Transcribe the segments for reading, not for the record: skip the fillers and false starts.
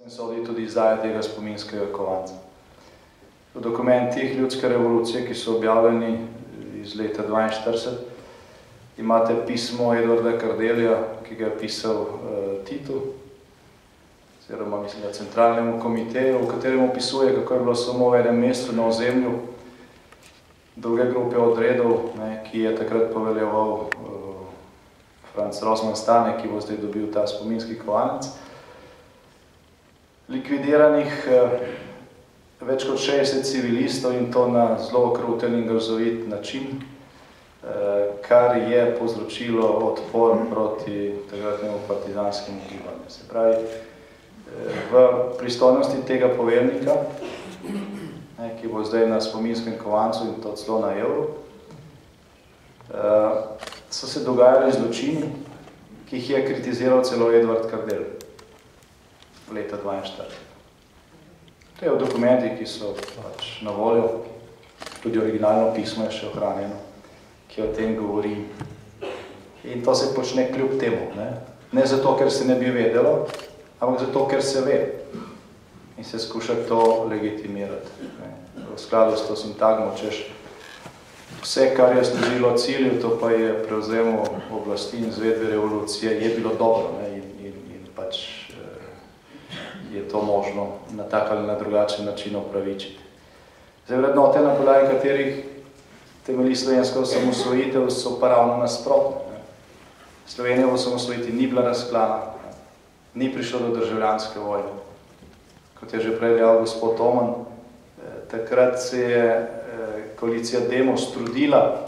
Sodi tudi izdaja tega spominskega kovanca. V dokumentih Ljudske revolucije, ki so objavljeni iz leta 1942, imate pismo Edvarda Kardelja, ki ga je pisal Titu, oziroma mislim, da centralnemu komiteju, v katerem opisuje, kako je bilo samo v enem mestu na ozemlju druge grupe odredov, ki je takrat poveljeval Franc Rosman Stane, ki bo zdaj dobil ta spominski kovanec. Likvidiranih več kot 60 civilistov in to na zelo okruten in grozovit način, kar je povzročilo odpor proti takratnemu partizanskemu gibanju. Se pravi, v pristojnosti tega poveljnika, ki bo zdaj na spominskem kovancu in to celo na evru, so se dogajali zločini, ki jih je kritiziral celo Edvard Kardel leta 1942. To je v dokumentih, ki so pač na voljo, tudi originalno pismo je še ohranjeno, ki o tem govori. In to se počne kljub temu. Ne zato, ker se ne bi vedelo, ampak zato, ker se ve. In se skuša to legitimirati. V skladu s to sintagmo, češ vse, kar je služilo cilju, to pa je prevzemu oblasti in izvedbe revolucije, je bilo dobro. In pač je to možno na tak ali na drugačen način opravičiti. Zdaj, vrednote, na podlagi katerih temelji slovenska osamosvojitev, so pa ravno nasprotne. Slovenija v osamosvojitvi ni bila razklana, ni prišlo do državljanske vojne. Kot je že prej dejal gospod Toman, takrat se je koalicija Demos trudila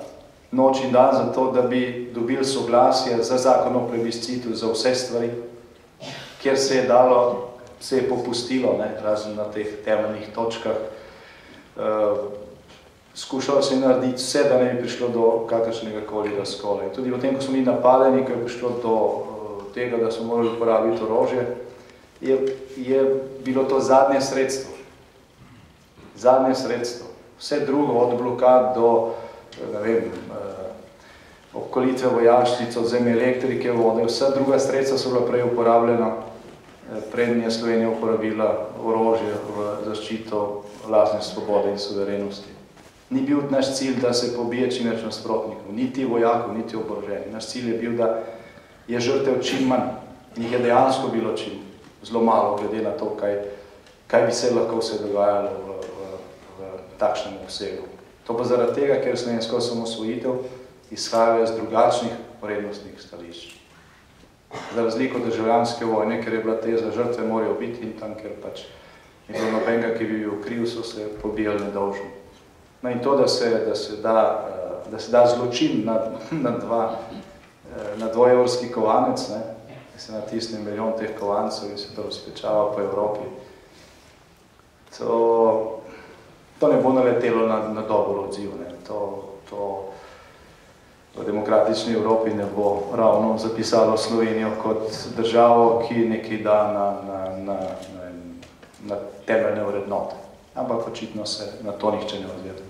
noč in dan za to, da bi dobili soglasje za zakon o plebiscitu za vse stvari, kjer se je dalo, se je popustilo, razen na teh temeljnih točkah. Skušalo se je narediti vse, da ne bi prišlo do kakršnega koli razkola. In tudi potem, ko smo bili napadeni, ko je prišlo do tega, da smo morali uporabiti orožje, je bilo to zadnje sredstvo. Zadnje sredstvo. Vse drugo, od blokad do, ne vem, obkolitve vojašnic, odzemlje elektrike, vode, vsa druga sredstva so bila prej uporabljena, prednje je Slovenija uporabila orožje v zaščito lastne svobode in suverenosti. Ni bil naš cilj, da se pobije čim več nasprotnikov, niti vojakov, niti oboroženih. Naš cilj je bil, da je žrtev čim manj. Njih je dejansko bilo čim zelo malo, glede na to, kaj bi se lahko vse dogajalo v takšnem obsegu. To pa zaradi tega, ker slovenska osamosvojitev izhaja iz drugačnih vrednostnih stališč. Za razliko državljanske vojne, ker je bila teza, žrtve morajo biti in tam, ker pač ni bilo nobenega, ki bi bil kriv, so se pobijali nedolžni. No in to, da se da zločin na dvoevrski kovanec, da se natisne milijon teh kovancev in se to razpečava po Evropi, to ne bo naletelo na dober odziv. To v demokratični Evropi ne bo ravno zapisalo Slovenijo kot državo, ki nekaj da na temeljne vrednote. Ampak očitno se na to nihče ne ozira.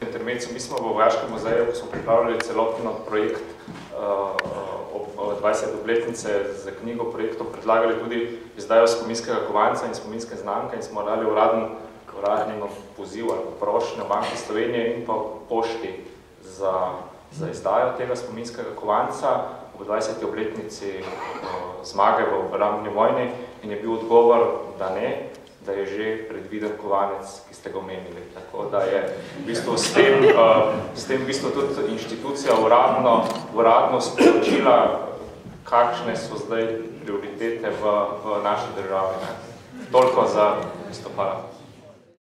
Intermezzo, mi smo v Vojaškem muzeju, ko smo pripravljali celotno projekt ob 20. obletnice za knjigo projektov, predlagali tudi izdajo spominskega kovanca in spominske znamke in smo dali uradni poziv ali prošnjo Banki Slovenije in pa pošti za izdajo tega spominskega kovanca ob 20. obletnici zmage v obrambni vojni in je bil odgovor, da ne, da je že predviden kovanec, ki ste ga omenili. Tako da je v bistvu s tem v bistvu tudi inštitucija uradno sporočila, kakšne so zdaj prioritete v naši državi. Toliko za listopad.